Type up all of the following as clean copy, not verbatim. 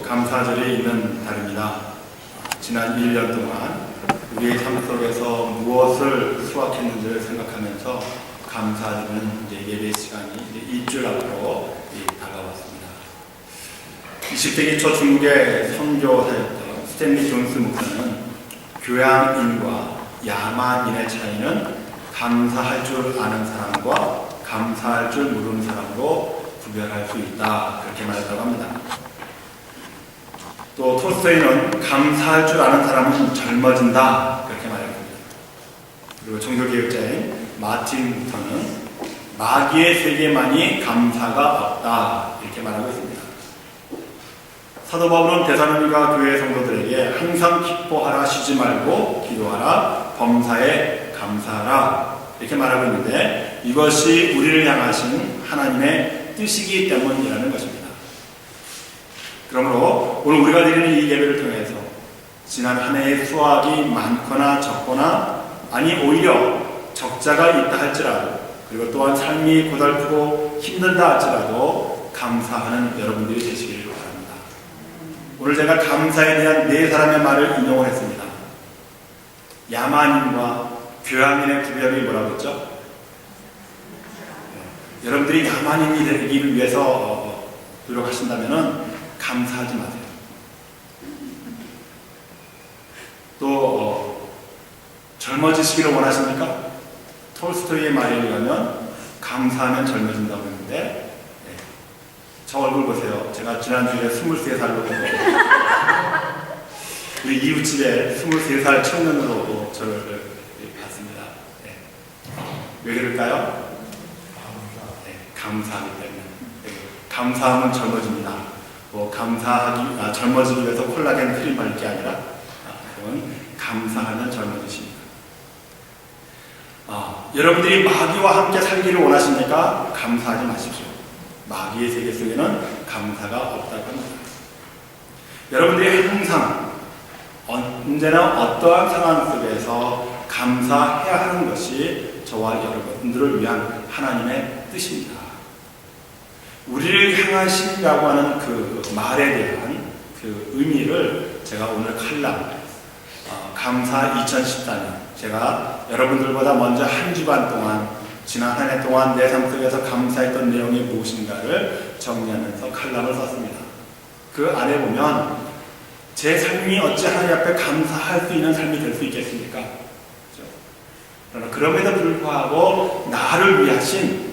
감사절이 있는 달입니다. 지난 1년 동안 우리의 삶 속에서 무엇을 수확했는지를 생각하면서 감사드리는 예배 시간이 일주일 앞으로 다가왔습니다. 20세기 초 중국의 선교사였던 스탠리 존스 목사는 교양인과 야만인의 차이는 감사할 줄 아는 사람과 감사할 줄 모르는 사람으로 구별할 수 있다, 그렇게 말했다고 합니다. 또 톨스토이는 감사할 줄 아는 사람은 젊어진다, 그렇게 말했습니다. 그리고 종교개혁자인 마틴 루터는 마귀의 세계만이 감사가 없다, 이렇게 말하고 있습니다. 사도 바울은 데살로니가 교회 성도들에게 항상 기뻐하라, 쉬지 말고 기도하라, 범사에 감사하라, 이렇게 말하고 있는데, 이것이 우리를 향하신 하나님의 뜻이기 때문이라는 것입니다. 그러므로 오늘 우리가 드리는 이 예배를 통해서 지난 한 해의 수확이 많거나 적거나, 아니 오히려 적자가 있다 할지라도, 그리고 또한 삶이 고달프고 힘들다 할지라도 감사하는 여러분들이 되시기를 바랍니다. 오늘 제가 감사에 대한 네 사람의 말을 인용을 했습니다. 야만인과 교양인의 구별이 뭐라고 했죠? 여러분들이 야만인이 되기를 위해서 노력하신다면 감사하지 마세요. 또 젊어지시기를 원하십니까? 톨스토이의 말에 의하면 감사하면 젊어진다고 했는데, 저 얼굴 보세요. 제가 지난주에 23살로 우리 이웃집에 23살 청년으로 저를 봤습니다. 왜 그럴까요? 감사하기 때문에. 감사하면 젊어집니다. 젊어지기 위해서 콜라겐 크림 바를 게 아니라, 그건 감사하면 젊어지십니다. 여러분들이 마귀와 함께 살기를 원하십니까? 감사하지 마십시오. 마귀의 세계 속에는 감사가 없다고 합니다. 여러분들이 항상 언제나 어떠한 상황 속에서 감사해야 하는 것이 저와 여러분들을 위한 하나님의 뜻입니다. 우리를 향하신다고 하는 그 말에 대한 그 의미를 제가 오늘 칼럼 감사 2014년, 제가 여러분들보다 먼저 한 주간 동안, 지난 한 해 동안 내 삶 속에서 감사했던 내용이 무엇인가를 정리하면서 칼럼을 썼습니다. 그 안에 보면 제 삶이 어찌 하나님 앞에 감사할 수 있는 삶이 될 수 있겠습니까? 그렇죠? 그러나 그럼에도 불구하고 나를 위하신,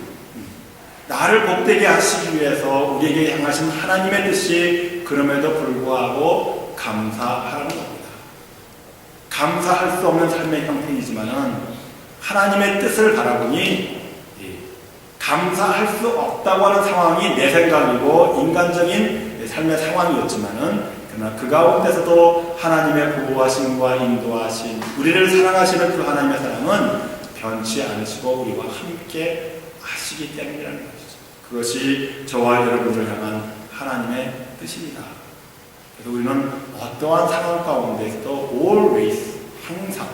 나를 복되게 하시기 위해서 우리에게 향하신 하나님의 뜻이 그럼에도 불구하고 감사하라는 겁니다. 감사할 수 없는 삶의 형편이지만은 하나님의 뜻을 바라보니 감사할 수 없다고 하는 상황이 내 생각이고 인간적인 삶의 상황이었지만은, 그러나 그 가운데서도 하나님의 보호하심과 인도하심, 우리를 사랑하시는 그 하나님의 사랑은 변치 않으시고 우리와 함께 하시기 때문이라는 것이죠. 그것이 저와 여러분을 향한 하나님의 뜻입니다. 그래서 우리는 어떠한 상황 가운데서도 always, 항상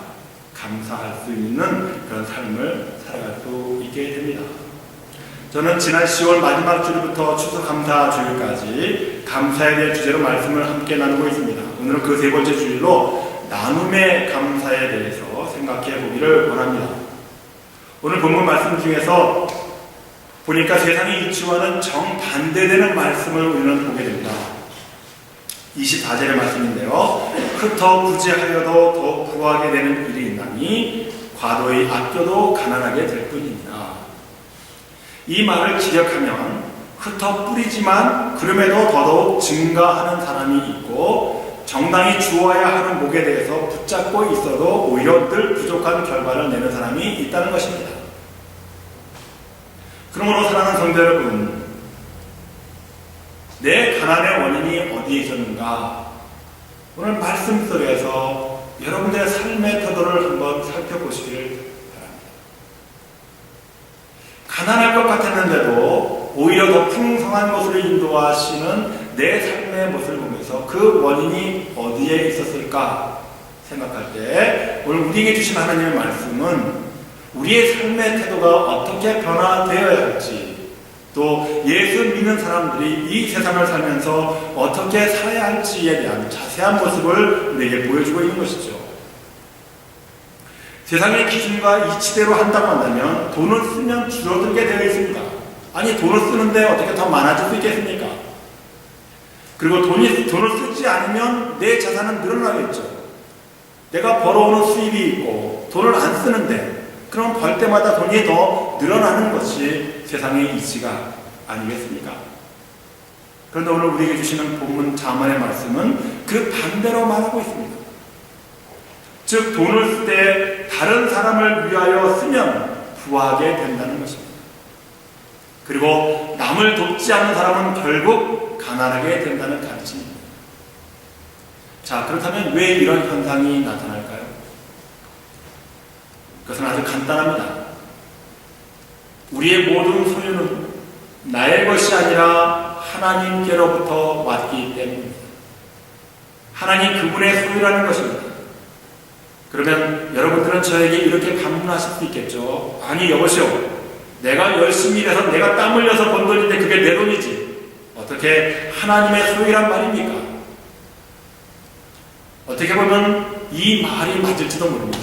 감사할 수 있는 그런 삶을 살아갈 수 있게 됩니다. 저는 지난 10월 마지막 주일부터 추수감사 주일까지 감사에 대한 주제로 말씀을 함께 나누고 있습니다. 오늘은 그 세 번째 주일로 나눔의 감사에 대해서 생각해 보기를 원합니다. 오늘 본문 말씀 중에서 보니까 세상의 이치와는 정반대되는 말씀을 우리는 보게 됩니다. 24절의 말씀인데요. 흩어 부지하여도 더 부하게 되는 일이 있나니 과도히 아껴도 가난하게 될 뿐입니다. 이 말을 기억하면 흩어 뿌리지만 그럼에도 더더욱 증가하는 사람이 있고, 정당히 주어야 하는 목에 대해서 붙잡고 있어도 오히려 늘 부족한 결과를 내는 사람이 있다는 것입니다. 그러므로 사랑하는 성도 여러분, 내 가난의 원인이 어디에 있었는가? 오늘 말씀 속에서 여러분들의 삶의 태도를 한번 살펴보시기를 바랍니다. 가난할 것 같았는데도 오히려 더 풍성한 것으로 인도하시는 내 삶의 모습을 보면서 그 원인이 어디에 있었을까 생각할 때, 오늘 우리에게 주신 하나님의 말씀은 우리의 삶의 태도가 어떻게 변화되어야 할지, 또 예수 믿는 사람들이 이 세상을 살면서 어떻게 살아야 할지에 대한 자세한 모습을 우리에게 보여주고 있는 것이죠. 세상의 기준과 이치대로 한다고 한다면 돈을 쓰면 줄어들게 되어 있습니다. 아니, 돈을 쓰는데 어떻게 더 많아질 수 있겠습니까? 그리고 돈을 쓰지 않으면 내 자산은 늘어나겠죠. 내가 벌어오는 수입이 있고 돈을 안 쓰는데 그럼 벌 때마다 돈이 더 늘어나는 것이 세상의 이치가 아니겠습니까? 그런데 오늘 우리에게 주시는 본문 잠언의 말씀은 그 반대로 말하고 있습니다. 즉, 돈을 쓸 때 다른 사람을 위하여 쓰면 부하게 된다는 것입니다. 그리고 남을 돕지 않는 사람은 결국 가난하게 된다는 가르침입니다. 자, 그렇다면 왜 이런 현상이 나타날까요? 그것은 아주 간단합니다. 우리의 모든 소유는 나의 것이 아니라 하나님께로부터 왔기 때문입니다. 하나님 그분의 소유라는 것입니다. 그러면 여러분들은 저에게 이렇게 반문하실 수 있겠죠. 아니, 여보시오, 내가 열심히 일해서 내가 땀 흘려서 번 돈인데 그게 내 돈이지 어떻게 하나님의 소유란 말입니까? 어떻게 보면 이 말이 맞을지도 모릅니다.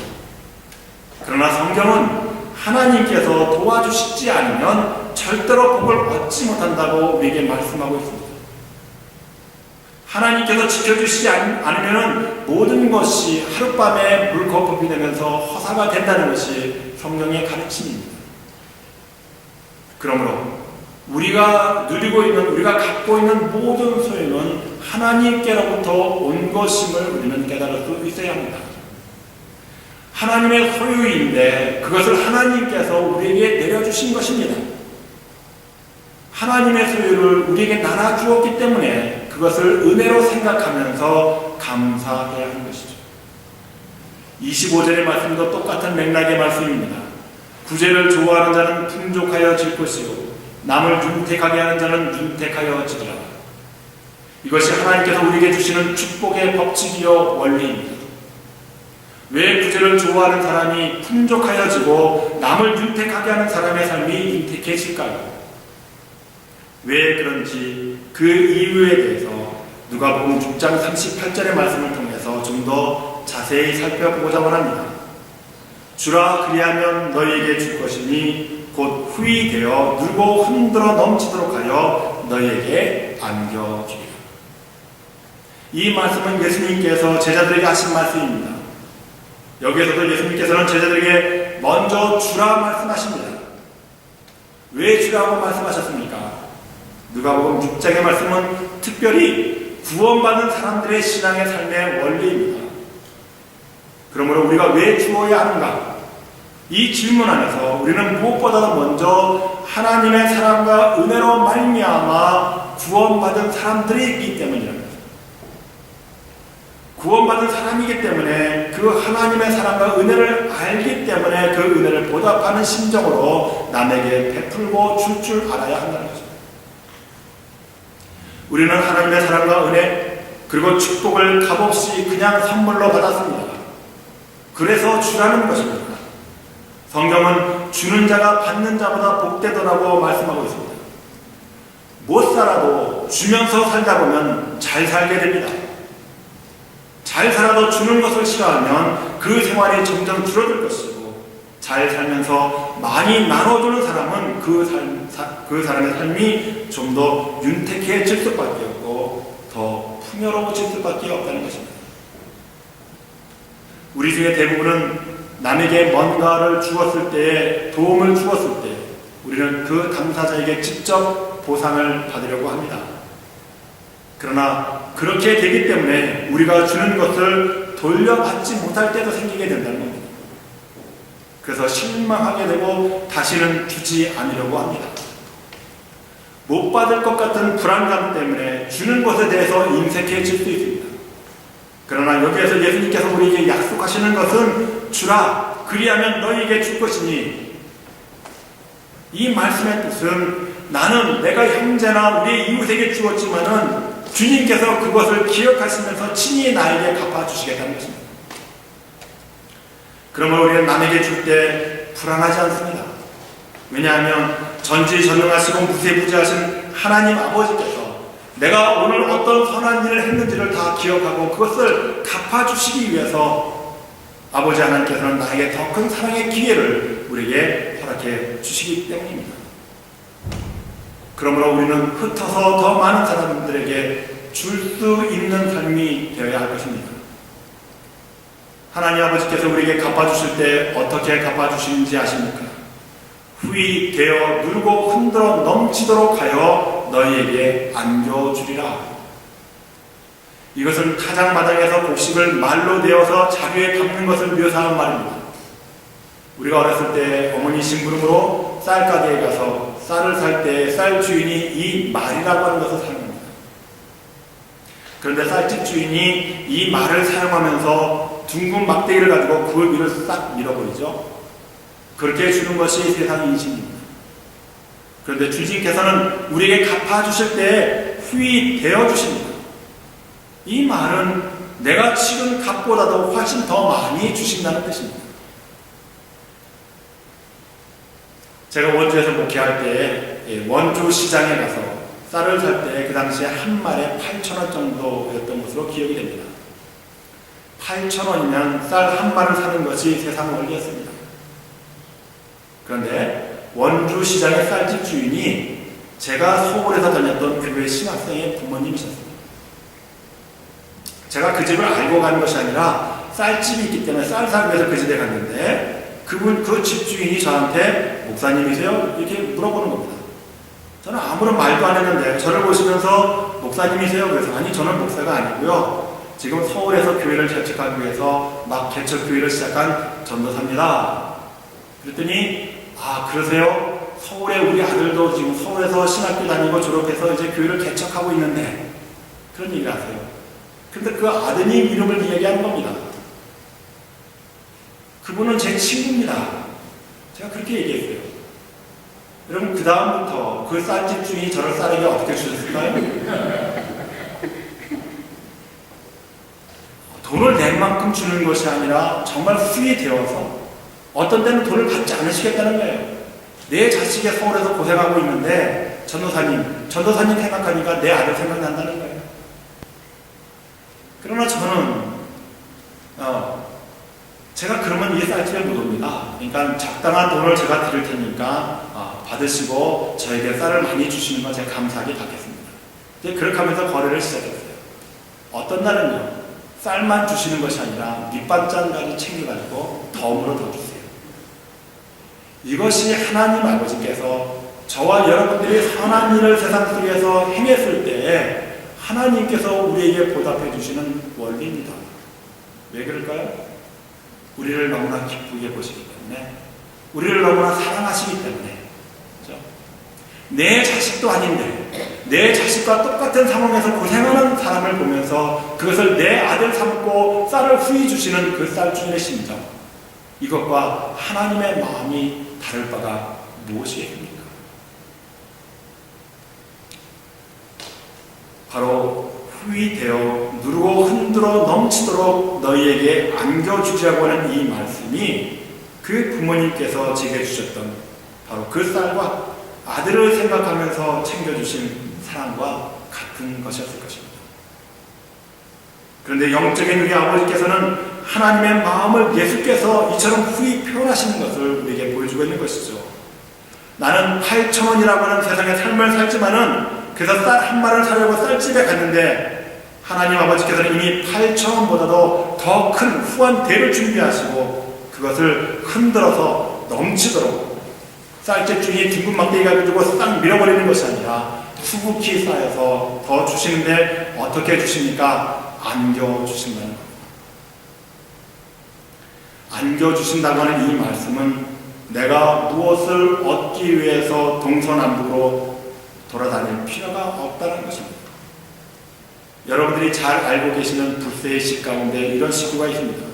그러나 성경은 하나님께서 도와주시지 않으면 절대로 복을 얻지 못한다고 우리에게 말씀하고 있습니다. 하나님께서 지켜주시지 않으면 모든 것이 하룻밤에 물거품이 되면서 허사가 된다는 것이 성경의 가르침입니다. 그러므로 우리가 누리고 있는, 우리가 갖고 있는 모든 소유는 하나님께로부터 온 것임을 우리는 깨달을 수 있어야 합니다. 하나님의 소유인데 그것을 하나님께서 우리에게 내려주신 것입니다. 하나님의 소유를 우리에게 나눠주었기 때문에 그것을 은혜로 생각하면서 감사해야 하는 것이죠. 25절의 말씀도 똑같은 맥락의 말씀입니다. 구제를 좋아하는 자는 풍족하여 질 것이요 남을 윤택하게 하는 자는 윤택하여 지리라. 이것이 하나님께서 우리에게 주시는 축복의 법칙이요 원리입니다. 왜 구제를 좋아하는 사람이 풍족하여지고 남을 윤택하게 하는 사람의 삶이 윤택해질까요? 왜 그런지 그 이유에 대해서 누가복음 6장 38절의 말씀을 통해서 좀 더 자세히 살펴보고자 원합니다. 주라 그리하면 너희에게 줄 것이니 곧 후히 되어 누르고 흔들어 넘치도록 하여 너희에게 안겨주리라. 이 말씀은 예수님께서 제자들에게 하신 말씀입니다. 여기에서도 예수님께서는 제자들에게 먼저 주라 말씀하십니다. 왜 주라고 말씀하셨습니까? 누가복음 6장의 말씀은 특별히 구원받은 사람들의 신앙의 삶의 원리입니다. 그러므로 우리가 왜 주어야 하는가? 이 질문 안에서 우리는 무엇보다도 먼저 하나님의 사랑과 은혜로 말미암아 구원받은 사람들이기 때문입니다. 구원받은 사람이기 때문에 그 하나님의 사랑과 은혜를 알기 때문에 그 은혜를 보답하는 심정으로 남에게 베풀고 줄 줄 알아야 한다는 것입니다. 우리는 하나님의 사랑과 은혜 그리고 축복을 값없이 그냥 선물로 받았습니다. 그래서 주라는 것입니다. 성경은 주는 자가 받는 자보다 복되더라고 말씀하고 있습니다. 못 살아도 주면서 살다 보면 잘 살게 됩니다. 잘 살아도 주는 것을 싫어하면 그 생활이 점점 줄어들 것이고, 잘 살면서 많이 나눠주는 사람은 그 사람의 삶이 좀 더 윤택해질 수밖에 없고 더 풍요로워질 수밖에 없다는 것입니다. 우리 중에 대부분은 남에게 뭔가를 주었을 때, 도움을 주었을 때 우리는 그 당사자에게 직접 보상을 받으려고 합니다. 그러나 그렇게 되기 때문에 우리가 주는 것을 돌려받지 못할 때도 생기게 된다는 겁니다. 그래서 실망하게 되고 다시는 주지 않으려고 합니다. 못 받을 것 같은 불안감 때문에 주는 것에 대해서 인색해질 수 있습니다. 그러나 여기에서 예수님께서 우리에게 약속하시는 것은 주라 그리하면 너희에게 줄 것이니, 이 말씀의 뜻은 나는 내가 형제나 우리의 이웃에게 주었지만은 주님께서 그것을 기억하시면서 친히 나에게 갚아주시겠다는 것입니다. 그러므로 우리는 남에게 줄 때 불안하지 않습니다. 왜냐하면 전지전능하시고 무세부지하신 하나님 아버지께서 내가 오늘 어떤 선한 일을 했는지를 다 기억하고 그것을 갚아주시기 위해서 아버지 하나님께서는 나에게 더 큰 사랑의 기회를 우리에게 허락해 주시기 때문입니다. 그러므로 우리는 흩어서 더 많은 사람들에게 줄 수 있는 삶이 되어야 할 것입니다. 하나님 아버지께서 우리에게 갚아주실 때 어떻게 갚아주시는지 아십니까? 후히 되어 누르고 흔들어 넘치도록 하여 너희에게 안겨주리라. 이것은 타작마당에서 곡식을 말로 내어서 자루에 담는 것을 묘사한 말입니다. 우리가 어렸을 때 어머니 심부름으로 쌀가게에 가서 쌀을 살 때 쌀 주인이 이 말이라고 하는 것을 사용합니다. 그런데 쌀집 주인이 이 말을 사용하면서 둥근 막대기를 가지고 그 위를 싹 밀어버리죠. 그렇게 주는 것이 세상의 인식입니다. 그런데 주님께서는 우리에게 갚아주실 때 후히 되어주십니다. 이 말은 내가 지금 값보다도 훨씬 더 많이 주신다는 뜻입니다. 제가 원주에서 목회할 때 원주 시장에 가서 쌀을 살 때 그 당시에 한 말에 8,000원 정도였던 것으로 기억이 됩니다. 8,000원이면 쌀 한 말을 사는 것이 세상 원리였습니다. 그런데 원주 시장의 쌀집 주인이 제가 서울에서 다녔던 교회 신학생의 부모님이셨습니다. 제가 그 집을 알고 간 것이 아니라 쌀집이 있기 때문에 쌀 사기 위해서 그 집에 갔는데 그 집주인이 저한테 목사님이세요? 이렇게 물어보는 겁니다. 저는 아무런 말도 안 했는데 저를 보시면서 목사님이세요? 그래서 아니 저는 목사가 아니고요. 지금 서울에서 교회를 개척하기 위해서 막 개척 교회를 시작한 전도사입니다. 그랬더니 아 그러세요? 서울에 우리 아들도 지금 서울에서 신학교 다니고 졸업해서 이제 교회를 개척하고 있는데 그런 얘기를 하세요. 근데 그 아드님 이름을 이야기하는 겁니다. 그분은 제 친구입니다. 제가 그렇게 얘기했어요. 여러분 그 다음부터 그 쌀집 주인이 저를 쌀에게 어떻게 주셨을까요? 돈을 낸 만큼 주는 것이 아니라 정말 후히 되어서 어떤 때는 돈을 받지 않으시겠다는 거예요. 내 자식이 서울에서 고생하고 있는데 전도사님 생각하니까 내 아들 생각난다는 거예요. 그러나 저는 제가 그러면 이 쌀집에 못 옵니다. 그러니까 적당한 돈을 제가 드릴 테니까 받으시고 저에게 쌀을 많이 주시는 건 제가 감사하게 받겠습니다. 이제 그렇게 하면서 거래를 시작했어요. 어떤 날은요 쌀만 주시는 것이 아니라 밑반찬까지 챙겨가지고 덤으로 더 주세요. 이것이 하나님 아버지께서 저와 여러분들이 선한 일을 세상 속에서 행했을 때 하나님께서 우리에게 보답해 주시는 원리입니다. 왜 그럴까요? 우리를 너무나 기쁘게 보시기 때문에, 우리를 너무나 사랑하시기 때문에. 그렇죠? 내 자식도 아닌데 내 자식과 똑같은 상황에서 고생하는 사람을 보면서 그것을 내 아들 삼고 쌀을 후히 주시는 그 쌀주인의 심정, 이것과 하나님의 마음이 다를 바가 무엇이겠습니까? 바로 후히 되어 누르고 흔들어 넘치도록 너희에게 안겨주자고 하는 이 말씀이 그 부모님께서 제게 주셨던 바로 그 쌀과 아들을 생각하면서 챙겨주신 사랑과 같은 것이었을 것입니다. 그런데 영적인 우리 아버지께서는 하나님의 마음을 예수께서 이처럼 후히 표현하시는 것을 우리에게 보여주고 있는 것이죠. 나는 8,000원이라고 하는 세상의 삶을 살지만은 그래서 쌀 한 마리를 사려고 쌀집에 갔는데 하나님 아버지께서는 이미 8,000원보다도 더 큰 후한 대를 준비하시고 그것을 흔들어서 넘치도록 쌀집 주인이 둥근 막대기 가지고 싹 밀어버리는 것이 아니라 수북히 쌓여서 더 주시는데 어떻게 주십니까? 안겨주신다는 겁니다. 안겨주신다고 하는 이 말씀은 내가 무엇을 얻기 위해서 동서남북으로 돌아다닐 필요가 없다는 것입니다. 여러분들이 잘 알고 계시는 불세의 시 가운데 이런 시구가 있습니다.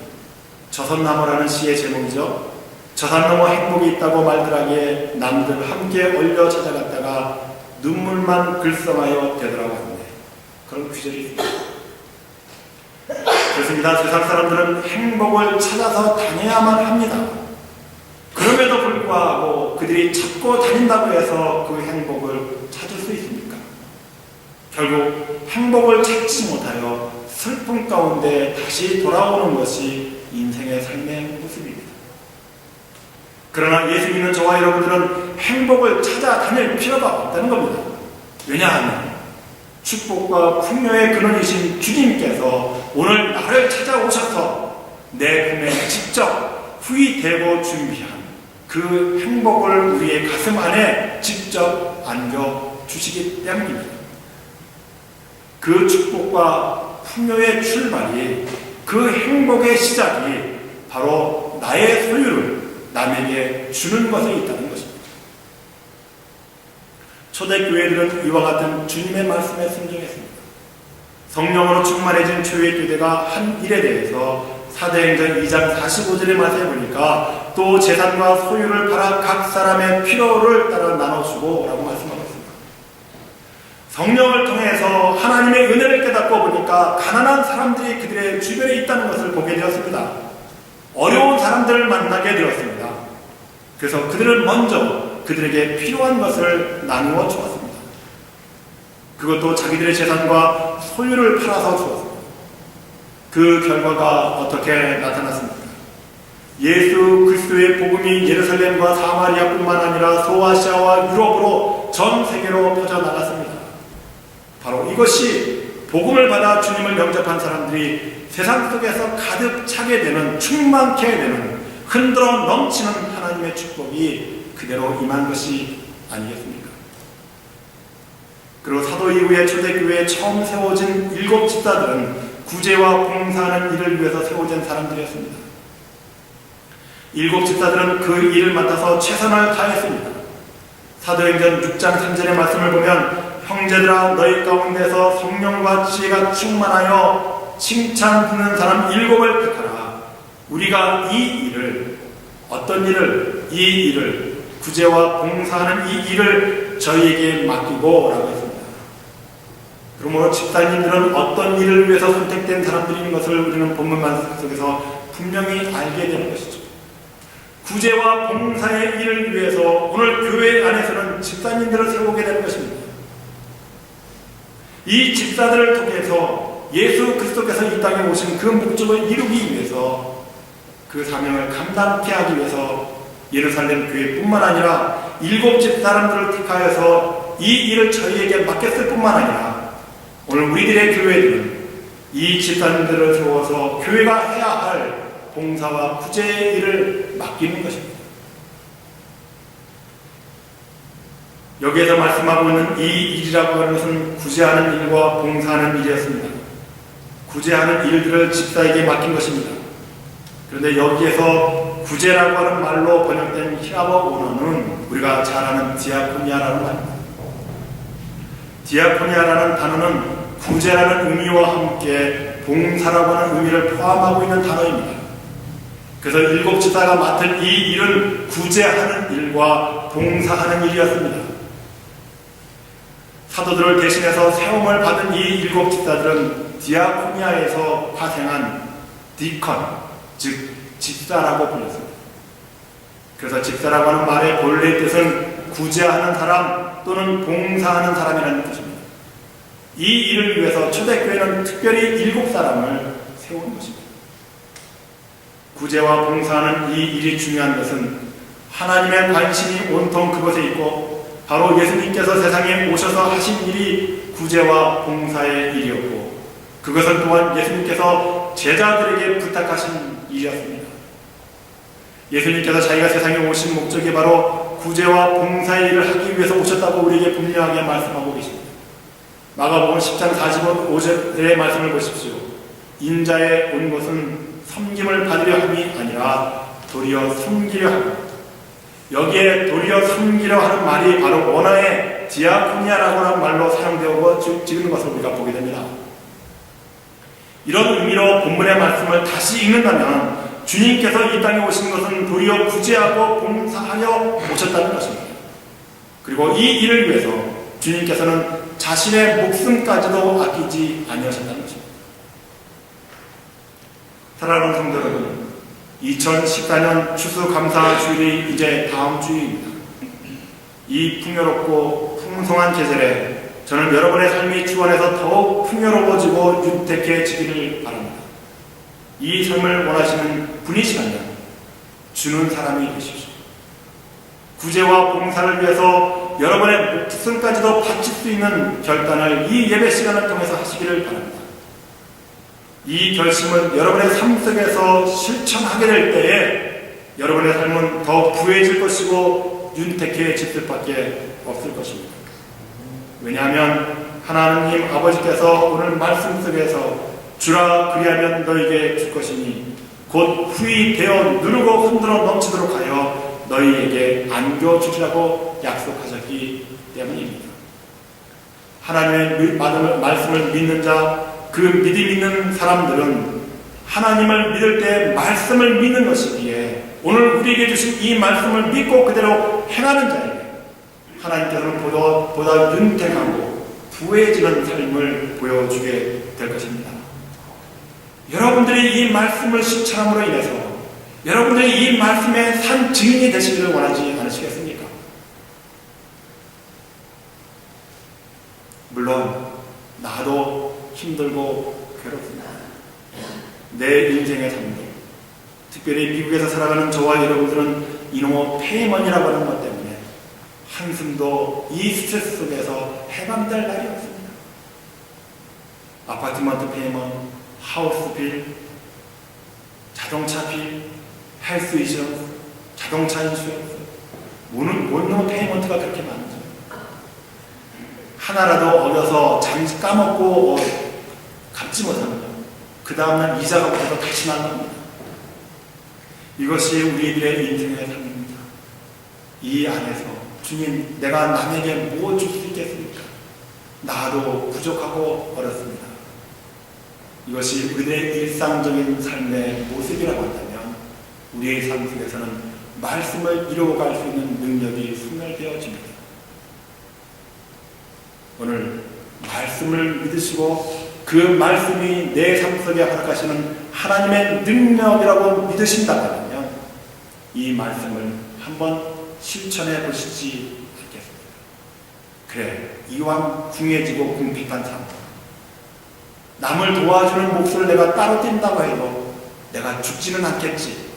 저선나무라는 시의 제목이죠. 저산 너머 행복이 있다고 말들하기에 남들 함께 얼려 찾아갔다가 눈물만 글썽하여 되돌아왔네. 그런 구절이 있습니다. 그렇습니다. 세상 사람들은 행복을 찾아서 다녀야만 합니다. 그럼에도 불구하고 그들이 찾고 다닌다고 해서 그 행복을 찾을 수 있습니까? 결국 행복을 찾지 못하여 슬픔 가운데 다시 돌아오는 것이 인생의 삶의 모습입니다. 그러나 예수 믿는 저와 여러분들은 행복을 찾아다닐 필요가 없다는 겁니다. 왜냐하면 축복과 풍요의 근원이신 주님께서 오늘 나를 찾아오셔서 내 품에 직접 후이되고 준비한 그 행복을 우리의 가슴 안에 직접 안겨주시기 때문입니다. 그 축복과 풍요의 출발이, 그 행복의 시작이 바로 나의 소유를 남에게 주는 것에 있다는 것입니다. 초대교회들은 이와 같은 주님의 말씀에 순종했습니다. 성령으로 충만해진 초대교회가 한 일에 대해서 사도행전 2장 45절의 말씀에 보니까 또 재산과 소유를 팔아 각 사람의 필요를 따라 나눠주고 라고 말씀하고 있습니다. 성령을 통해서 하나님의 은혜를 깨닫고 보니까 가난한 사람들이 그들의 주변에 있다는 것을 보게 되었습니다. 어려운 사람들을 만나게 되었습니다. 그래서 그들은 먼저 그들에게 필요한 것을 나누어 주었습니다. 그것도 자기들의 재산과 소유를 팔아서 주었습니다. 그 결과가 어떻게 나타났습니까? 예수 그리스도의 복음이 예루살렘과 사마리아뿐만 아니라 소아시아와 유럽으로 전 세계로 퍼져나갔습니다. 바로 이것이 복음을 받아 주님을 영접한 사람들이 세상 속에서 가득 차게 되는, 충만케 되는, 흔들어 넘치는 하나님의 축복이 그대로 임한 것이 아니겠습니까? 그리고 사도 이후에 초대교회에 처음 세워진 7 집사들은 구제와 봉사하는 일을 위해서 세워진 사람들이었습니다. 7 집사들은 그 일을 맡아서 최선을 다했습니다. 사도행전 6장 3절의 말씀을 보면 형제들아 너희 가운데서 성령과 지혜가 충만하여 칭찬 듣는 사람 7을 택하라. 우리가 이 일을, 어떤 일을? 이 일을, 구제와 봉사하는 이 일을 저희에게 맡기고 라고 했습니다. 그러므로 집사님들은 어떤 일을 위해서 선택된 사람들인 것을 우리는 본문 말씀 속에서 분명히 알게 되는 것이죠. 구제와 봉사의 일을 위해서 오늘 교회 안에서는 집사님들을 세우게 되는 것입니다. 이 집사들을 통해서 예수 그리스도께서 이 땅에 오신 그 목적을 이루기 위해서, 그 사명을 감당케 하기 위해서 예루살렘 교회뿐만 아니라 7 집사람들을 택하여서 이 일을 저희에게 맡겼을 뿐만 아니라 오늘 우리들의 교회들은 이 집사님들을 세워서 교회가 해야 할 봉사와 구제의 일을 맡기는 것입니다. 여기에서 말씀하고 있는 이 일이라고 하는 것은 구제하는 일과 봉사하는 일이었습니다. 구제하는 일들을 집사에게 맡긴 것입니다. 그런데 여기에서 구제라고 하는 말로 번역된 히라버 원어는 우리가 잘 아는 디아코니아라는 말입니다. 디아코니아라는 단어는 구제라는 의미와 함께 봉사라고 하는 의미를 포함하고 있는 단어입니다. 그래서 7 집사가 맡은 이 일은 구제하는 일과 봉사하는 일이었습니다. 사도들을 대신해서 세움을 받은 이 7 집사들은 디아코니아에서 파생한 디컨, 즉 집사라고 불렸습니다. 그래서 집사라고 하는 말의 본래 뜻은 구제하는 사람 또는 봉사하는 사람이라는 뜻입니다. 이 일을 위해서 초대교회는 특별히 7사람을 세운 것입니다. 구제와 봉사하는 이 일이 중요한 것은 하나님의 관심이 온통 그곳에 있고 바로 예수님께서 세상에 오셔서 하신 일이 구제와 봉사의 일이었고 그것은 또한 예수님께서 제자들에게 부탁하신 일이었습니다. 예수님께서 자기가 세상에 오신 목적이 바로 구제와 봉사의 일을 하기 위해서 오셨다고 우리에게 분명하게 말씀하고 계십니다. 마가복음 10장 45절의 말씀을 보십시오. 인자에 온 것은 섬김을 받으려 함이 아니라 도리어 섬기려 하고, 여기에 도리어 섬기려 하는 말이 바로 원어의 디아코니아라고 하는 말로 사용되어 지는 것을 우리가 보게 됩니다. 이런 의미로 본문의 말씀을 다시 읽는다면 주님께서 이 땅에 오신 것은 도리어 구제하고 봉사하여 오셨다는 것입니다. 그리고 이 일을 위해서 주님께서는 자신의 목숨까지도 아끼지 아니하셨다는 것입니다. 사랑하는 성도 여러분, 2014년 추수감사 주일이 이제 다음 주일입니다. 이 풍요롭고 풍성한 계절에 저는 여러분의 삶이 주 안에서 더욱 풍요로워지고 윤택해지기를 바랍니다. 이 삶을 원하시는 분이시라면 주는 사람이 되십시오. 구제와 봉사를 위해서 여러분의 목숨까지도 바칠 수 있는 결단을 이 예배 시간을 통해서 하시기를 바랍니다. 이 결심을 여러분의 삶 속에서 실천하게 될 때에 여러분의 삶은 더 부해질 것이고 윤택해질 수밖에 없을 것입니다. 왜냐하면 하나님 아버지께서 오늘 말씀 속에서 주라 그리하면 너에게 줄 것이니 곧 후히 되어 누르고 흔들어 넘치도록 하여 너희에게 안겨주리라고 약속하셨기 때문입니다. 하나님의 말씀을 믿는 자, 그 믿음 있는 사람들은 하나님을 믿을 때 말씀을 믿는 것이기에 오늘 우리에게 주신 이 말씀을 믿고 그대로 행하는 자에게 하나님께서는 보다 윤택하고 부해지는 삶을 보여주게 될 것입니다. 여러분들이 이 말씀을 실천함으로 인해서 여러분들이 이 말씀의 산 증인이 되시기를 원하지 않으시겠습니까? 물론 나도 힘들고 괴롭습니다. 내 인생의 삶들, 특별히 미국에서 살아가는 저와 여러분들은 이놈의 페이먼이라고 하는 것 때문에 한숨도 이 스트레스 속에서 해방될 날이 없습니다. 아파트먼트 페이먼, 하우스 빌, 자동차 빌, 헬스 이슈런스, 자동차 인슈런스, 뭔 페이먼트가 그렇게 많은지 하나라도 어겨서 잠시 까먹고 갚지 못하는 것, 그 다음날 이자가 붙어서 다시 나갑니다. 이것이 우리들의 인생의 삶입니다. 이 안에서 주님, 내가 남에게 뭐 줄 수 있겠습니까? 나도 부족하고 어렵습니다. 이것이 우리들의 일상적인 삶의 모습이라고 한다면 우리의 삶 속에서는 말씀을 이루어갈 수 있는 능력이 소멸되어집니다. 오늘 말씀을 믿으시고 그 말씀이 내 삶 속에 허락하시는 하나님의 능력이라고 믿으신다면 이 말씀을 한번 실천해 보시지 않겠습니까? 그래, 이왕 궁해지고 궁핍한 삶, 남을 도와주는 몫을 내가 따로 뛴다고 해도 내가 죽지는 않겠지,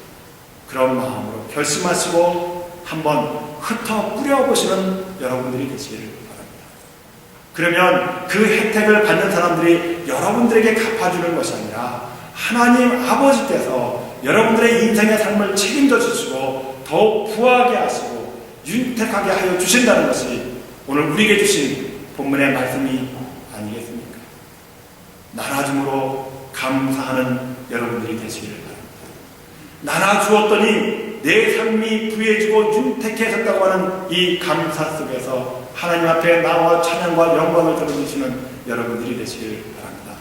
그런 마음으로 결심하시고 한번 흩어 뿌려보시는 여러분들이 되시기를 바랍니다. 그러면 그 혜택을 받는 사람들이 여러분들에게 갚아주는 것이 아니라 하나님 아버지께서 여러분들의 인생의 삶을 책임져 주시고 더욱 부하게 하시고 윤택하게 하여 주신다는 것이 오늘 우리에게 주신 본문의 말씀이 아니겠습니까? 나눠줌으로 감사하는 여러분들이 되시기를 바랍니다. 나눠주었더니 내 삶이 부해지고 윤택해졌다고 하는 이 감사 속에서 하나님 앞에 나와 찬양과 영광을 드려주시는 여러분들이 되시기를 바랍니다.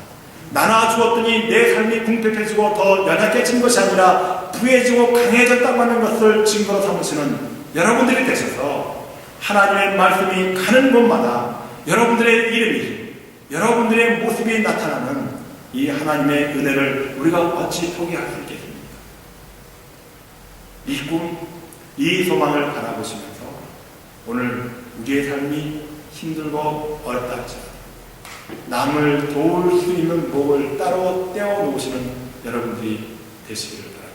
나눠주었더니 내 삶이 궁핍해지고 더 연약해진 것이 아니라 부해지고 강해졌다고 하는 것을 증거로 삼으시는 여러분들이 되셔서 하나님의 말씀이 가는 곳마다 여러분들의 이름이, 여러분들의 모습이 나타나는 이 하나님의 은혜를 우리가 어찌 포기할 수 있겠습니까? 이 꿈, 이 소망을 바라보시면서 오늘 우리의 삶이 힘들고 어렵다 할지라도 남을 도울 수 있는 목을 따로 떼어 놓으시는 여러분들이 되시기를 바랍니다.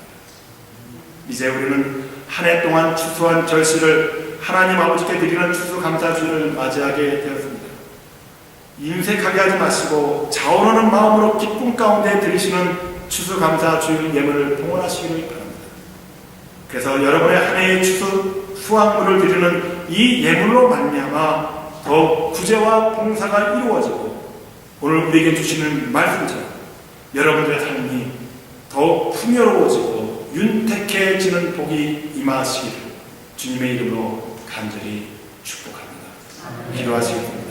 이제 우리는 한 해 동안 추수한 결실을 하나님 아버지께 드리는 추수감사주일을 맞이하게 되었습니다. 인색하게 하지 마시고 자원하는 마음으로 기쁨 가운데 드리시는 추수감사주일 예물을 봉헌하시기를 바랍니다. 그래서 여러분의 한 해의 추수 수확물을 드리는 이 예물로 말미암아 더욱 구제와 봉사가 이루어지고 오늘 우리에게 주시는 말씀처럼 여러분들의 삶이 더욱 풍요로워지고 윤택해지는 복이 임하시기를 주님의 이름으로 간절히 축복합니다. 기도하시겠습니다.